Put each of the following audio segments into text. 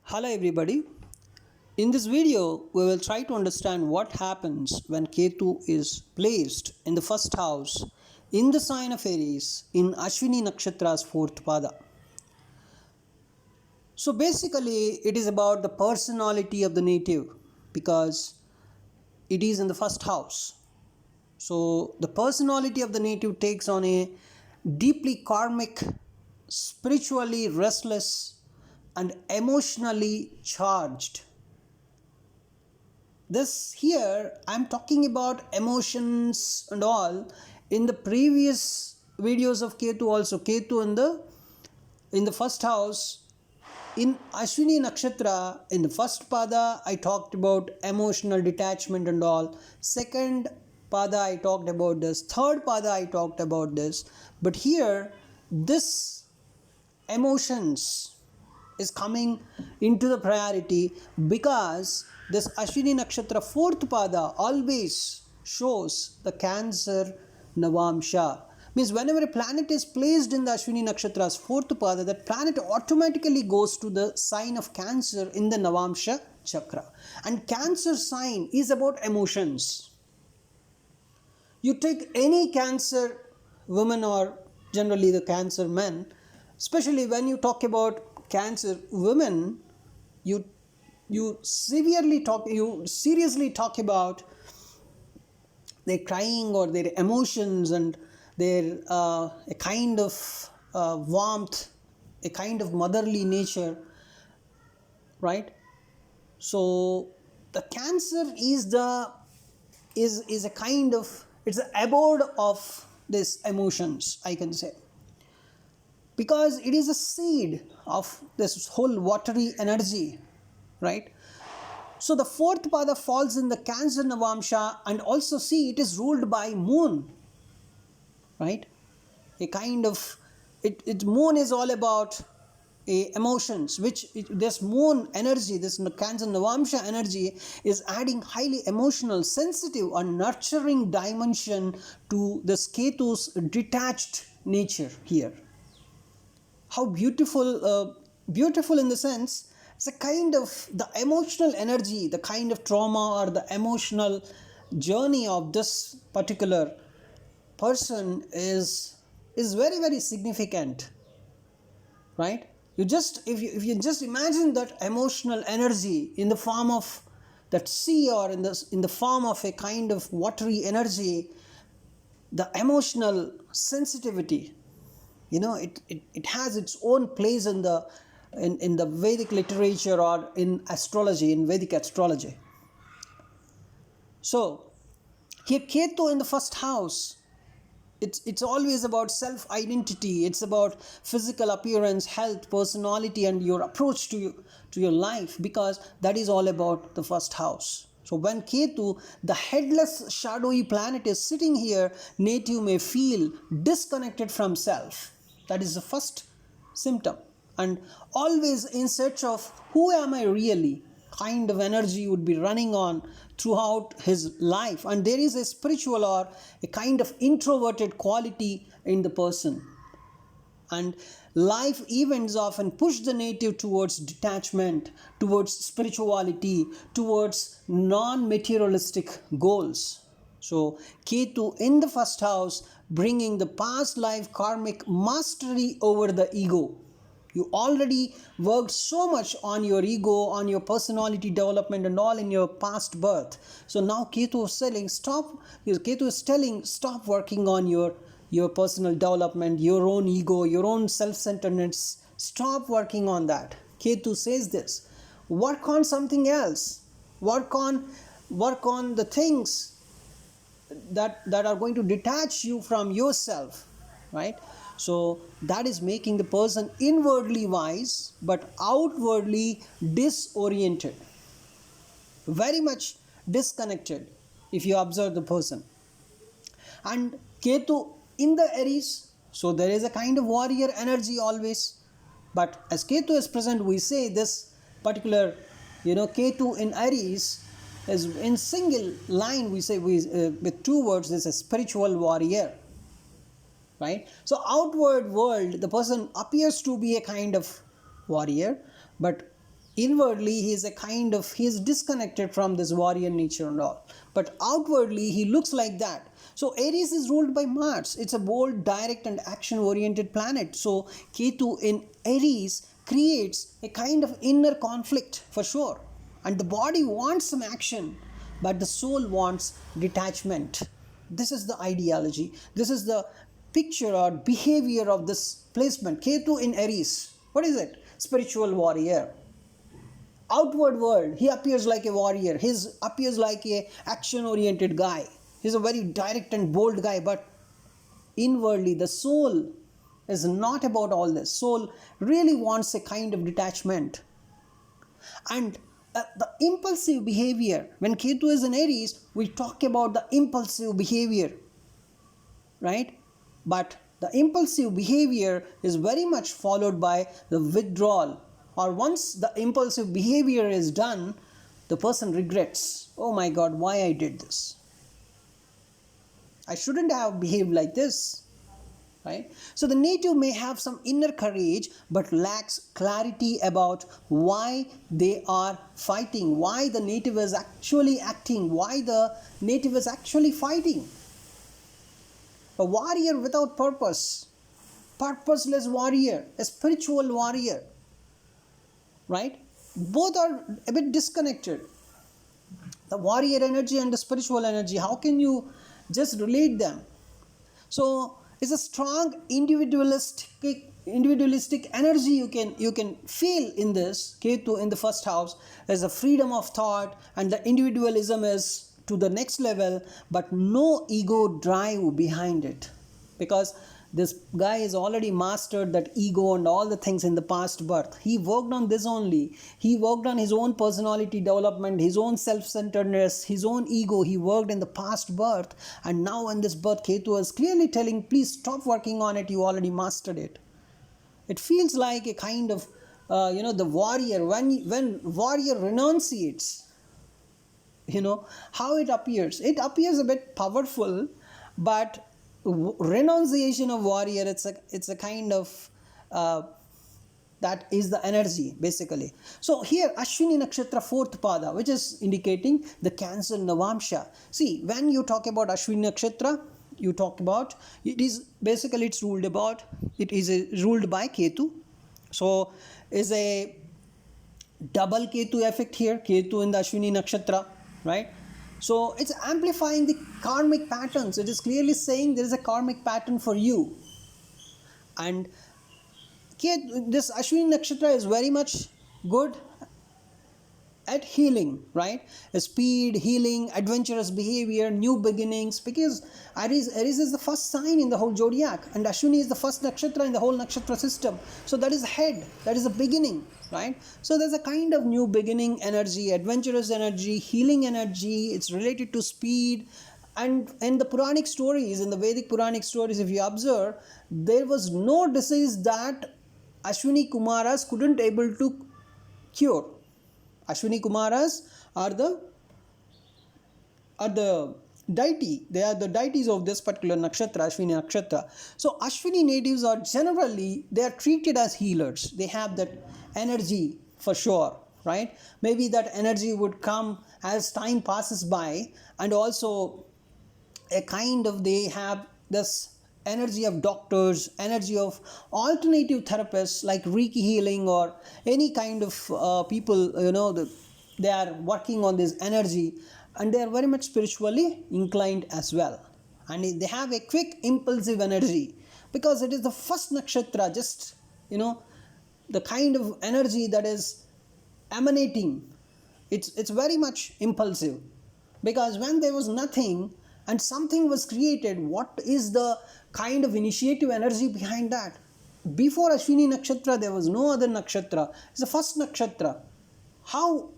Hello everybody. In this video, we will try to understand what happens when Ketu is placed in the first house in the sign of Aries in Ashwini nakshatra's fourth pada. So basically, it is about the personality of the native because it is in the first house. So the personality of the native takes on a deeply karmic, spiritually restless, and emotionally charged. This here, I'm talking about emotions and all. In the previous videos of Ketu also, Ketu in the first house, in Ashwini nakshatra, in the first pada, I talked about emotional detachment and all. Second pada, I talked about this. Third pada, I talked about this. But here, this emotions is coming into the priority because this Ashwini nakshatra fourth pada always shows the Cancer Navamsha. Means whenever a planet is placed in the Ashwini nakshatra's fourth pada, that planet automatically goes to the sign of Cancer in the Navamsha chakra. And Cancer sign is about emotions. You take any Cancer woman or generally the Cancer men, especially when you talk about Cancer women, you seriously talk about their crying or their emotions and their a kind of warmth, a kind of motherly nature, right? So the Cancer is a kind of, it's the abode of these emotions, I can say, because it is a seed of this whole watery energy, right? So the fourth pada falls in the Cancer Navamsha, and also see it is ruled by moon, right? A kind of moon is all about emotions, which this moon energy, this Cancer Navamsha energy is adding highly emotional, sensitive and nurturing dimension to this Ketu's detached nature here. How beautiful in the sense, it's a kind of the emotional energy, the kind of trauma or the emotional journey of this particular person is very significant, right? If you just imagine that emotional energy in the form of that sea, or in the form of a kind of watery energy, the emotional sensitivity, it has its own place in the Vedic literature or in astrology, in Vedic astrology. So here Ketu in the first house, it's always about self-identity. It's about physical appearance, health, personality, and your approach to your life, because that is all about the first house. So when Ketu, the headless shadowy planet, is sitting here, native may feel disconnected from self. That is the first symptom, and always in search of who am I really kind of energy would be running on throughout his life. And there is a spiritual or a kind of introverted quality in the person, and life events often push the native towards detachment, towards spirituality, towards non-materialistic goals. So Ketu in the first house, bringing the past life karmic mastery over the ego. You already worked so much on your ego, on your personality development and all in your past birth. So now Ketu is telling stop working on your personal development, your own ego, your own self-centeredness. Stop working on that. Ketu says this. Work on something else. Work on the things that are going to detach you from yourself, right? So that is making the person inwardly wise but outwardly disoriented, very much disconnected if you observe the person. And Ketu in the Aries, so there is a kind of warrior energy always, but as Ketu is present, we say this particular Ketu in Aries is in single line, we say with two words, this is a spiritual warrior, right? So outward world, the person appears to be a kind of warrior, but Inwardly, he is disconnected from this warrior nature and all. But outwardly, he looks like that. So Aries is ruled by Mars. It's a bold, direct and action-oriented planet. So Ketu in Aries creates a kind of inner conflict for sure. And the body wants some action, but the soul wants detachment. This is the ideology. This is the picture or behavior of this placement. Ketu in Aries. What is it? Spiritual warrior. Outward world, he appears like a warrior. He appears like a action-oriented guy. He's a very direct and bold guy, but inwardly, the soul is not about all this. Soul really wants a kind of detachment. And the impulsive behavior, when Ketu is in Aries, we talk about the impulsive behavior, right? But the impulsive behavior is very much followed by the withdrawal. Or once the impulsive behavior is done, the person regrets, oh my God, why I did this? I shouldn't have behaved like this, right? So the native may have some inner courage but lacks clarity about why they are fighting, why the native is actually acting, why the native is actually fighting. A warrior without purpose, purposeless warrior, a spiritual warrior, right? Both are a bit disconnected. The warrior energy and the spiritual energy, how can you just relate them? So it's a strong individualistic energy you can feel in this Ketu in the first house. There's a freedom of thought and the individualism is to the next level, but no ego drive behind it, because this guy has already mastered that ego and all the things in the past birth. He worked on this only. He worked on his own personality development, his own self-centeredness, his own ego. He worked in the past birth, and now in this birth, Ketu is clearly telling, please stop working on it. You already mastered it. It feels like a kind of, the warrior, when warrior renunciates, how it appears. It appears a bit powerful, but renunciation of warrior, it's a kind of that is the energy basically. So here Ashwini nakshatra 4th pada, which is indicating the Cancer Navamsha. See, when you talk about Ashwini nakshatra, you talk about it is basically ruled by Ketu. So is a double Ketu effect here, Ketu in the Ashwini nakshatra, right? So it's amplifying the karmic patterns. It is clearly saying there is a karmic pattern for you. And this Ashwini nakshatra is very much good at healing, right? Speed, healing, adventurous behavior, new beginnings, because Aries is the first sign in the whole zodiac, and Ashwini is the first nakshatra in the whole nakshatra system. So that is head, that is the beginning, right? So there's a kind of new beginning energy, adventurous energy, healing energy. It's related to speed. And in the Puranic stories, in the Vedic Puranic stories, if you observe, there was no disease that Ashwini Kumaras couldn't able to cure. Ashwini Kumaras are the deity. They are the deities of this particular nakshatra, Ashwini nakshatra. So Ashwini natives are generally, they are treated as healers. They have that energy for sure, right? Maybe that energy would come as time passes by, and also a kind of, they have this energy of doctors, energy of alternative therapists like Reiki healing or any kind of people, they are working on this energy, and they are very much spiritually inclined as well. And they have a quick impulsive energy because it is the first nakshatra, just, the kind of energy that is emanating. It's very much impulsive, because when there was nothing and something was created, what is the kind of initiative energy behind that? Before Ashwini nakshatra, there was no other nakshatra. It's the first nakshatra. How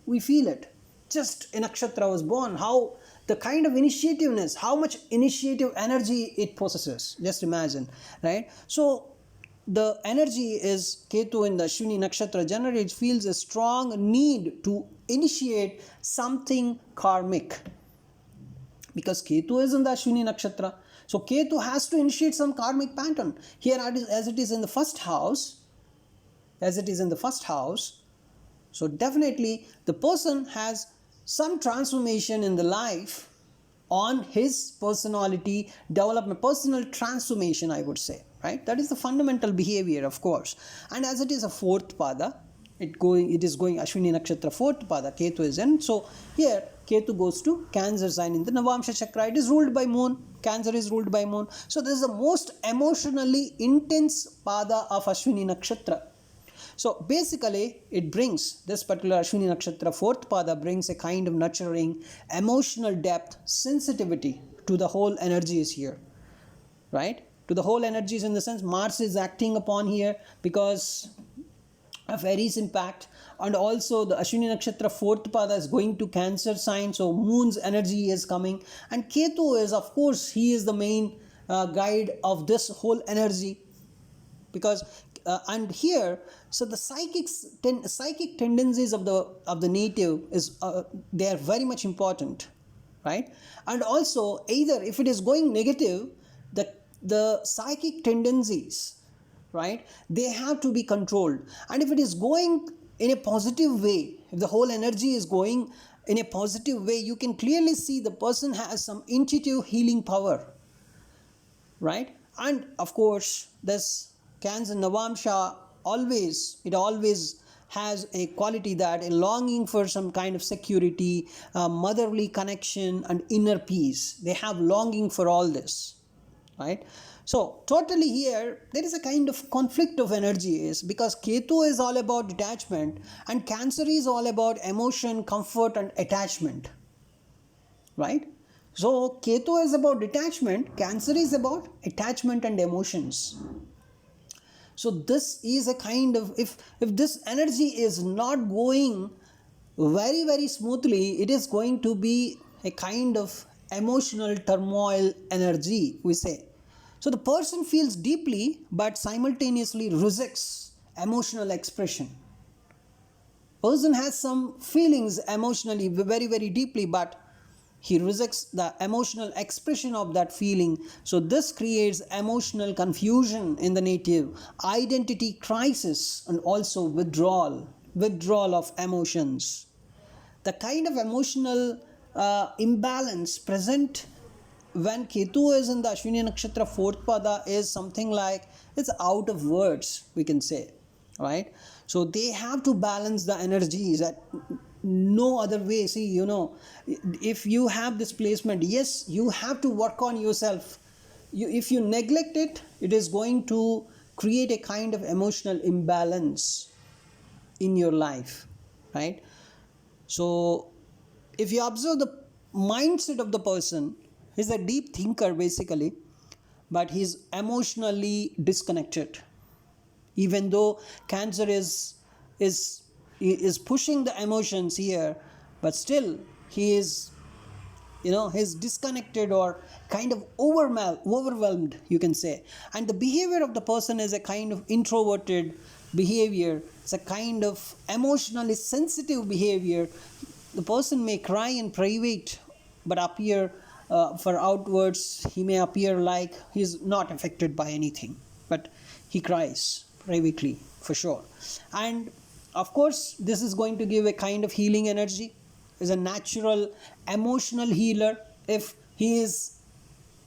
we feel it? Just a nakshatra was born. How the kind of initiativeness, how much initiative energy it possesses. Just imagine, right? So the energy is Ketu in the Ashwini nakshatra generally feels a strong need to initiate something karmic, because Ketu is in the Ashwini nakshatra. So Ketu has to initiate some karmic pattern. Here, as it is in the first house, So definitely the person has some transformation in the life on his personality development, personal transformation, I would say, right? That is the fundamental behavior, of course. And as it is a fourth pada, it is going Ashwini nakshatra fourth pada, Ketu is in. So here Ketu goes to Cancer sign in the Navamsha chakra. It is ruled by moon. Cancer is ruled by moon. So this is the most emotionally intense pada of Ashwini nakshatra. So basically, it brings this particular Ashwini Nakshatra, fourth pada, brings a kind of nurturing, emotional depth, sensitivity to the whole energies here, right? To the whole energies, in the sense Mars is acting upon here because of Aries impact, and also the Ashwini Nakshatra fourth pada is going to Cancer sign, so Moon's energy is coming, and Ketu is, of course, he is the main guide of this whole energy, because and here, so the psychic tendencies of the native is they are very much important, right? And also, either if it is going negative, the psychic tendencies, right, they have to be controlled. And if it is going in a positive way, if the whole energy is going in a positive way, you can clearly see the person has some intuitive healing power, right? And of course, this Cancer Navamsha always has a quality, that a longing for some kind of security, motherly connection, and inner peace. They have longing for all this, right? So totally here there is a kind of conflict of energies, because Ketu is all about detachment and Cancer is all about emotion, comfort, and attachment, right? So Ketu is about detachment, Cancer is about attachment and emotions. So this is a kind of, if this energy is not going very smoothly, it is going to be a kind of emotional turmoil energy, we say. So the person feels deeply but simultaneously rejects emotional expression. Person has some feelings emotionally very deeply, but he rejects the emotional expression of that feeling. So this creates emotional confusion in the native, identity crisis, and also withdrawal of emotions. The kind of emotional imbalance present when Ketu is in the Ashwini Nakshatra fourth pada is something like, it's out of words, we can say, right? So they have to balance the energies at no other way. See, if you have this placement, yes, you have to work on yourself. If you neglect it, it is going to create a kind of emotional imbalance in your life, right? So if you observe the mindset of the person, he's a deep thinker basically, but he's emotionally disconnected. Even though Cancer is pushing the emotions here, but still he is, he's disconnected or kind of overwhelmed, you can say. And the behavior of the person is a kind of introverted behavior. It's a kind of emotionally sensitive behavior. The person may cry in private, but appear for outwards, he may appear like he's not affected by anything, but he cries privately for sure. And of course, this is going to give a kind of healing energy. Is a natural emotional healer. If he is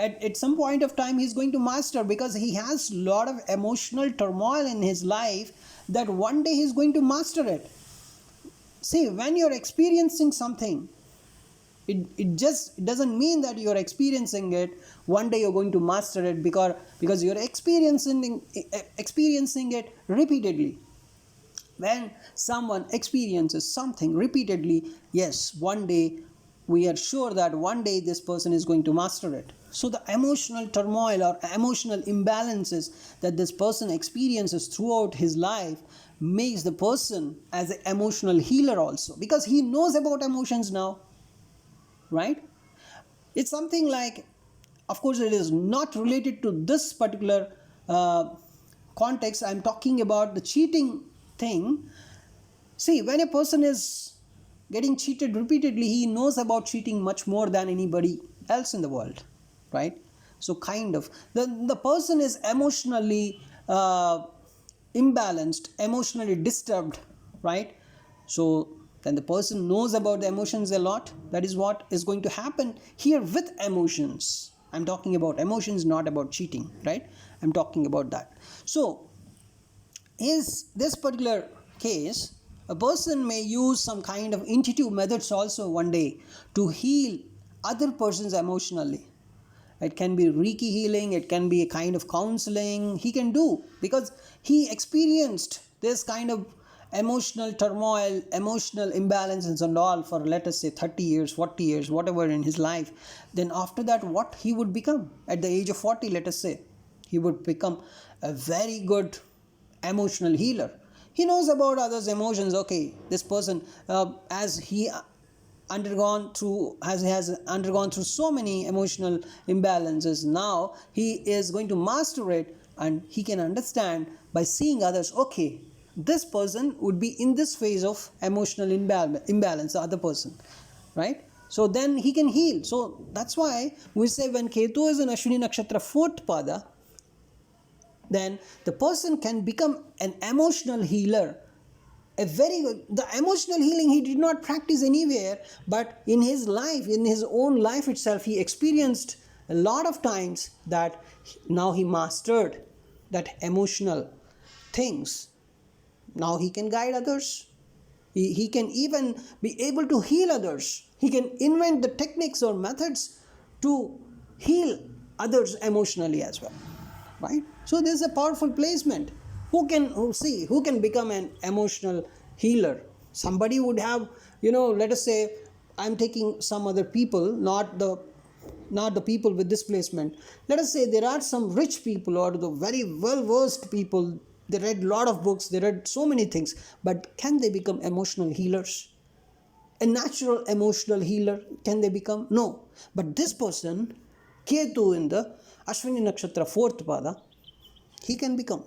at some point of time, he's going to master, because he has a lot of emotional turmoil in his life, that one day he's going to master it. See, when you're experiencing something, it doesn't mean that you're experiencing it, one day you're going to master it, because you're experiencing it repeatedly. When someone experiences something repeatedly, yes, one day we are sure that one day this person is going to master it. So the emotional turmoil or emotional imbalances that this person experiences throughout his life makes the person as an emotional healer also, because he knows about emotions now, right? It's something like, of course, it is not related to this particular context. I'm talking about the cheating thing. See, when a person is getting cheated repeatedly, he knows about cheating much more than anybody else in the world, right? So kind of, the person is emotionally imbalanced, emotionally disturbed, right? So then the person knows about the emotions a lot. That is what is going to happen here with emotions. I'm talking about emotions, not about cheating, right? I'm talking about that. So is this particular case, a person may use some kind of intuitive methods also one day to heal other persons emotionally. It can be Reiki healing, it can be a kind of counseling he can do, because he experienced this kind of emotional turmoil, emotional imbalances and all for, let us say, 30 years, 40 years, whatever in his life. Then after that, what he would become at the age of 40, let us say, he would become a very good emotional healer. He knows about others' emotions. Okay, this person, as he has undergone through so many emotional imbalances, now he is going to master it, and he can understand by seeing others. Okay, this person would be in this phase of emotional imbalance, the other person, right? So then he can heal. So that's why we say when Ketu is in Ashwini nakshatra 4th pada, then the person can become an emotional healer. The emotional healing he did not practice anywhere, but in his life, in his own life itself, he experienced a lot of times that now he mastered that emotional things. Now he can guide others. He can even be able to heal others. He can invent the techniques or methods to heal others emotionally as well, right? So this is a powerful placement. Who can become an emotional healer? Somebody would have, let us say, I'm taking some other people, not the people with this placement. Let us say there are some rich people or the very well versed people. They read a lot of books, they read so many things, but can they become emotional healers? A natural emotional healer, can they become? No. But this person, Ketu in the Ashwini nakshatra 4th pada, he can become,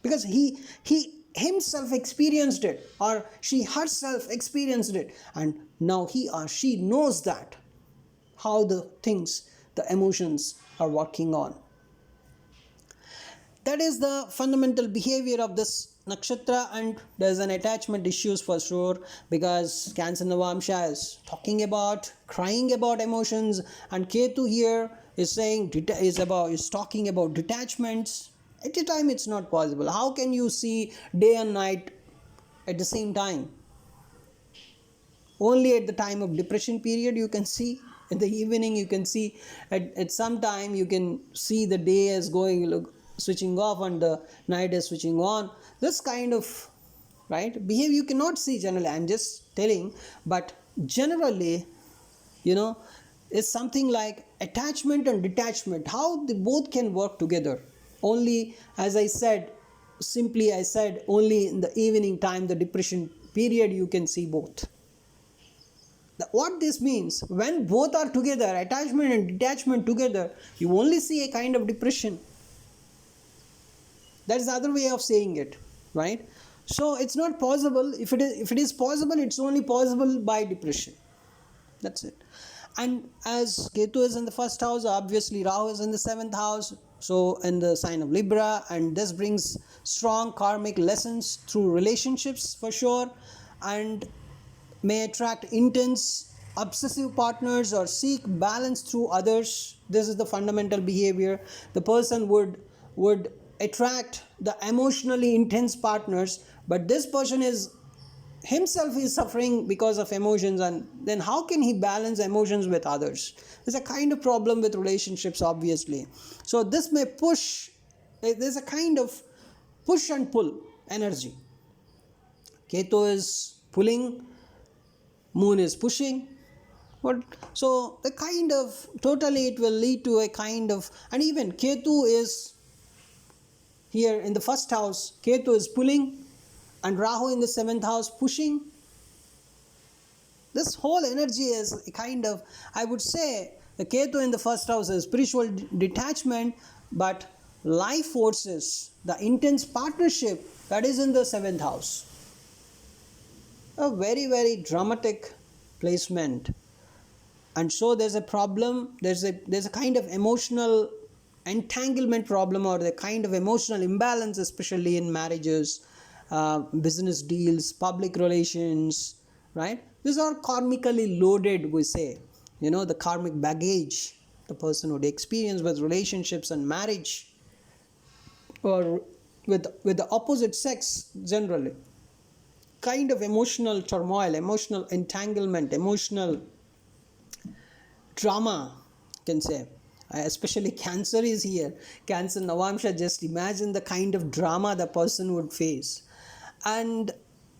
because he himself experienced it, or she herself experienced it, and now he or she knows that how the emotions are working on. That is the fundamental behavior of this nakshatra, and there's an attachment issues for sure, because Cancer Navamsha is talking about crying about emotions, and Ketu here is saying is talking about detachments. At a time it's not possible. How can you see day and night at the same time? Only at the time of depression period you can see. In the evening you can see. At some time you can see the day is switching off and the night is switching on. This kind of behavior you cannot see generally. I'm just telling, but generally, it's something like attachment and detachment. How they both can work together. Only, as I said, only in the evening time, the depression period, you can see both. What this means, when both are together, attachment and detachment together, you only see a kind of depression. That's the other way of saying it, right? So it's not possible. If it is possible, it's only possible by depression. That's it. And as Ketu is in the 1st house, obviously Rahu is in the 7th house, so in the sign of Libra, and this brings strong karmic lessons through relationships for sure, and may attract intense obsessive partners or seek balance through others. This is the fundamental behavior. The person would attract the emotionally intense partners, but this person himself is suffering because of emotions, and then how can he balance emotions with others? There's a kind of problem with relationships, obviously. So this may there's a kind of push and pull energy. Ketu is pulling, moon is pushing. So the kind of, totally it will lead to a kind of, and even Ketu is here in the 1st house, Ketu is pulling, and Rahu in the 7th house pushing. This whole energy is a kind of, I would say, the Ketu in the 1st house is spiritual detachment, but life forces, the intense partnership, that is in the 7th house. A very, very dramatic placement. And so there's a problem, there's a kind of emotional entanglement problem, or the kind of emotional imbalance, especially in marriages. business deals, public relations, right? These are karmically loaded, we say. The karmic baggage the person would experience with relationships and marriage, or with the opposite sex generally. Kind of emotional turmoil, emotional entanglement, emotional drama, you can say. Especially Cancer is here. Cancer Navamsha, just imagine the kind of drama the person would face. And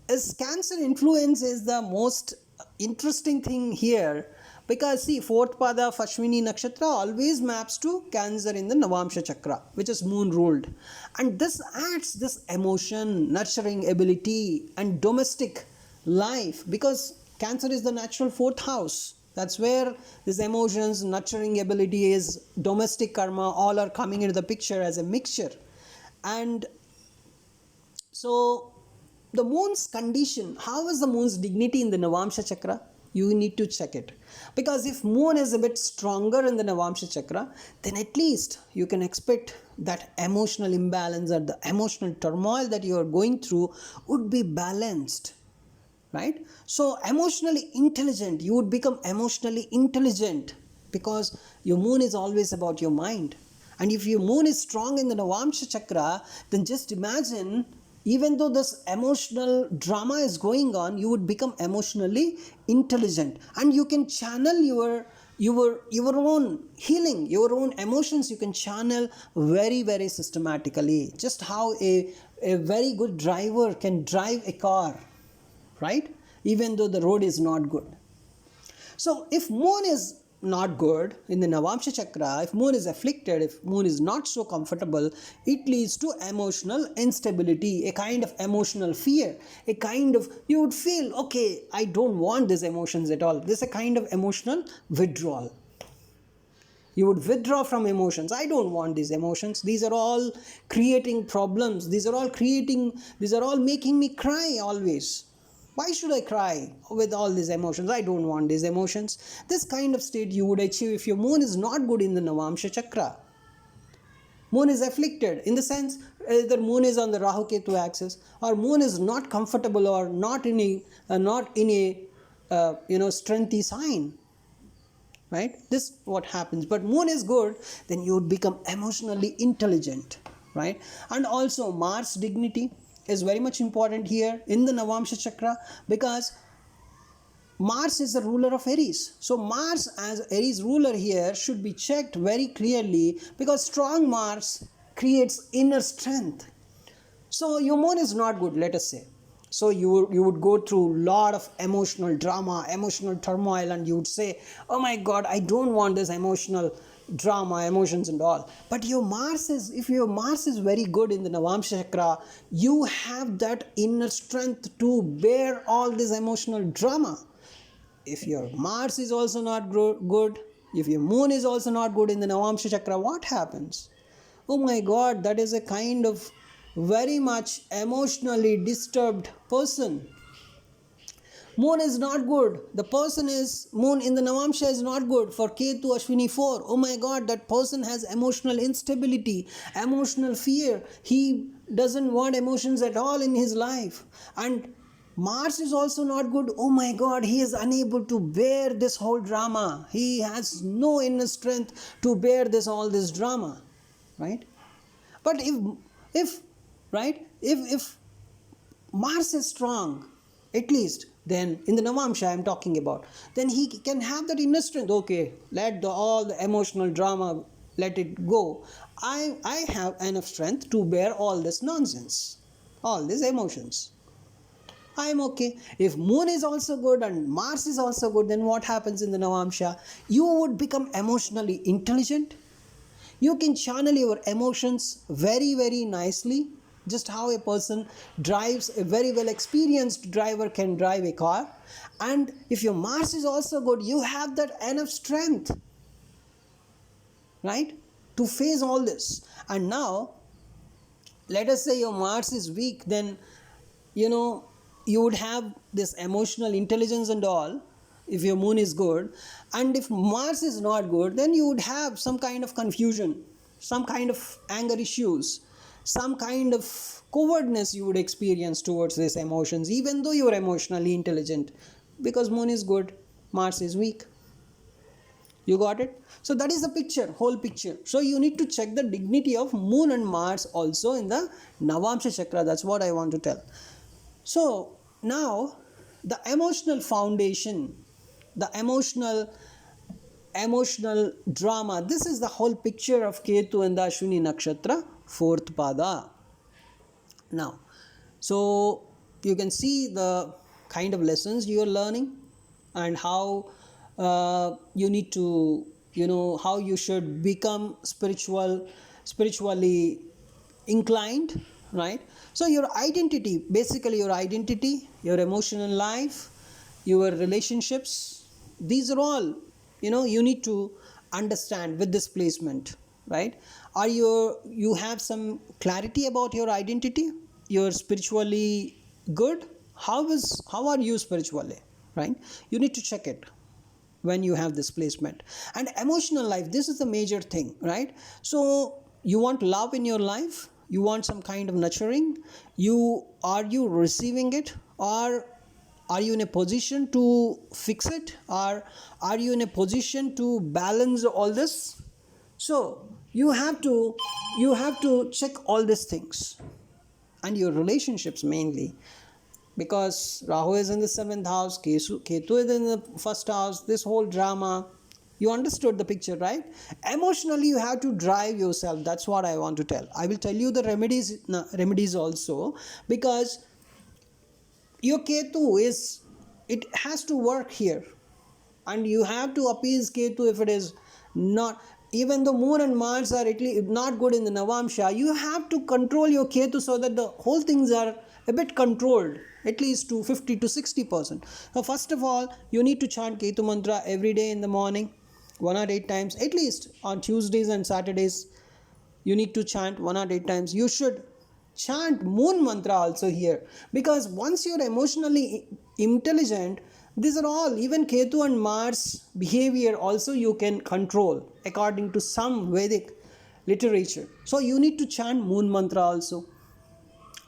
as Cancer influence is the most interesting thing here, because see, fourth pada of Ashwini nakshatra always maps to Cancer in the Navamsha chakra, which is moon ruled. And this adds this emotion, nurturing ability, and domestic life, because Cancer is the natural fourth house. That's where these emotions, nurturing ability is, domestic karma, all are coming into the picture as a mixture. And so the moon's condition, how is the moon's dignity in the Navamsha chakra? You need to check it. Because if moon is a bit stronger in the Navamsha chakra, then at least you can expect that emotional imbalance or the emotional turmoil that you are going through would be balanced. Right? So emotionally intelligent, you would become emotionally intelligent, because your moon is always about your mind. And if your moon is strong in the Navamsha chakra, then just imagine, even though this emotional drama is going on, you would become emotionally intelligent, and you can channel your own healing, your own emotions, you can channel very, very systematically. Just how a very good driver can drive a car, right? Even though the road is not good. So if moon is not good in the Navamsha chakra, if moon is afflicted, if moon is not so comfortable, it leads to emotional instability, a kind of emotional fear, a kind of, you would feel, okay, I don't want these emotions at all. This is a kind of emotional withdrawal. You would withdraw from emotions. I don't want these emotions. These are all creating problems. These are all making me cry always. Why should I cry with all these emotions? I don't want these emotions. This kind of state you would achieve if your moon is not good in the Navamsha chakra. Moon is afflicted in the sense either moon is on the Rahu Ketu axis, or moon is not comfortable, or not in a strengthy sign. Right? This is what happens. But moon is good, then you would become emotionally intelligent. Right? And also Mars dignity is very much important here in the Navamsha chakra, because Mars is the ruler of Aries. So Mars as Aries ruler here should be checked very clearly, because strong Mars creates inner strength. So your moon is not good, let us say. So you would go through a lot of emotional drama, emotional turmoil, and you would say, oh my God, I don't want this emotional drama, emotions and all. But if your Mars is very good in the Navamsha chakra, you have that inner strength to bear all this emotional drama. If your Mars is also not good, if your moon is also not good in the Navamsha chakra, what happens? Oh my God, that is a kind of very much emotionally disturbed person. Moon is not good. The person is, moon in the Navamsha is not good for Ketu Ashwini 4. Oh my God, that person has emotional instability, emotional fear. He doesn't want emotions at all in his life. And Mars is also not good. Oh my God, he is unable to bear this whole drama. He has no inner strength to bear all this drama. Right? But if Mars is strong, at least, then in the Navamsha I'm talking about, then he can have that inner strength. Okay, let all the emotional drama, let it go. I have enough strength to bear all this nonsense, all these emotions. I am okay. If moon is also good and Mars is also good, then what happens in the Navamsha? You would become emotionally intelligent. You can channel your emotions very, very nicely. Just how a person drives, a very well experienced driver can drive a car. And if your Mars is also good, you have that enough strength, right, to face all this. And now, let us say your Mars is weak, then you would have this emotional intelligence and all if your moon is good. And if Mars is not good, then you would have some kind of confusion, some kind of anger issues, some kind of cowardness you would experience towards these emotions, even though you are emotionally intelligent, because moon is good, Mars is weak. You got it? So that is the picture, whole picture. So you need to check the dignity of moon and Mars also in the Navamsha chakra. That's what I want to tell. So now the emotional foundation, the emotional drama, this is the whole picture of Ketu and the Ashwini nakshatra, fourth pada. Now, so you can see the kind of lessons you are learning and how you need to, how you should become spiritually inclined, right? So your identity, basically your identity, your emotional life, your relationships, these are all, you need to understand with this placement, right? Are you have some clarity about your identity? You're spiritually good? How are you spiritually, right? You need to check it when you have this placement. And emotional life, this is the major thing, right? So you want love in your life, you want some kind of nurturing, are you receiving it, or are you in a position to fix it, or are you in a position to balance all this? So you have to check all these things, and your relationships mainly, because Rahu is in the 7th house, Ketu is in the 1st house, this whole drama. You understood the picture, right? Emotionally, you have to drive yourself. That's what I want to tell. I will tell you the remedies also, because your Ketu it has to work here, and you have to appease Ketu if it is not. Even though Moon and Mars are not good in the Navamsha, you have to control your Ketu so that the whole things are a bit controlled, at least to 50 to 60%. Now, first of all, you need to chant Ketu mantra every day in the morning, 108 times, at least on Tuesdays and Saturdays. You need to chant 108 times. You should chant moon mantra also here, because once you're emotionally intelligent, these are all, even Ketu and Mars behavior also you can control according to some Vedic literature. So you need to chant moon mantra also.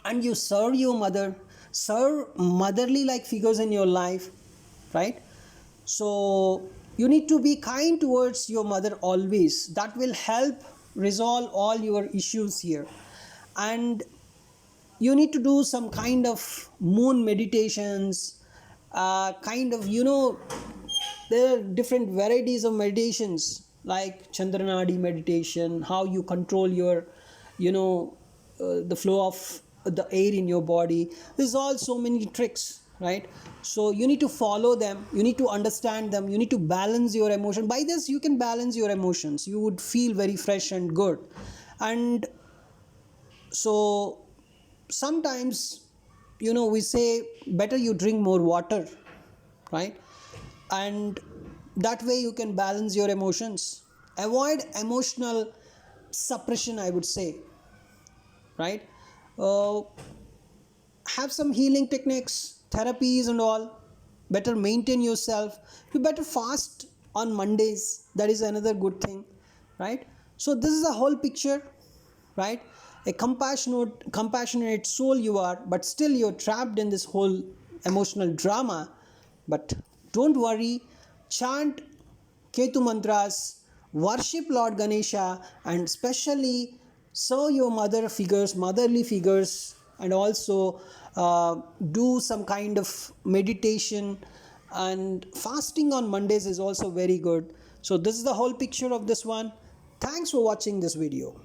And you serve your mother, serve motherly like figures in your life, right? So you need to be kind towards your mother always. That will help resolve all your issues here. And you need to do some kind of moon meditations, there are different varieties of meditations like Chandranadi meditation, how you control your, the flow of the air in your body. There's all so many tricks, right? So you need to follow them, you need to understand them, you need to balance your emotion. By this you can balance your emotions, you would feel very fresh and good. And so sometimes, we say better you drink more water, right? And that way you can balance your emotions, avoid emotional suppression, I would say, right? uh, have some healing techniques, therapies and all. Better maintain yourself. You better fast on Mondays. That is another good thing, right? So this is the whole picture, right? A compassionate soul you are, but still you're trapped in this whole emotional drama. But don't worry, chant Ketu mantras, worship Lord Ganesha, and especially serve your motherly figures, and also do some kind of meditation, and fasting on Mondays is also very good. So this is the whole picture of this one. Thanks for watching this video.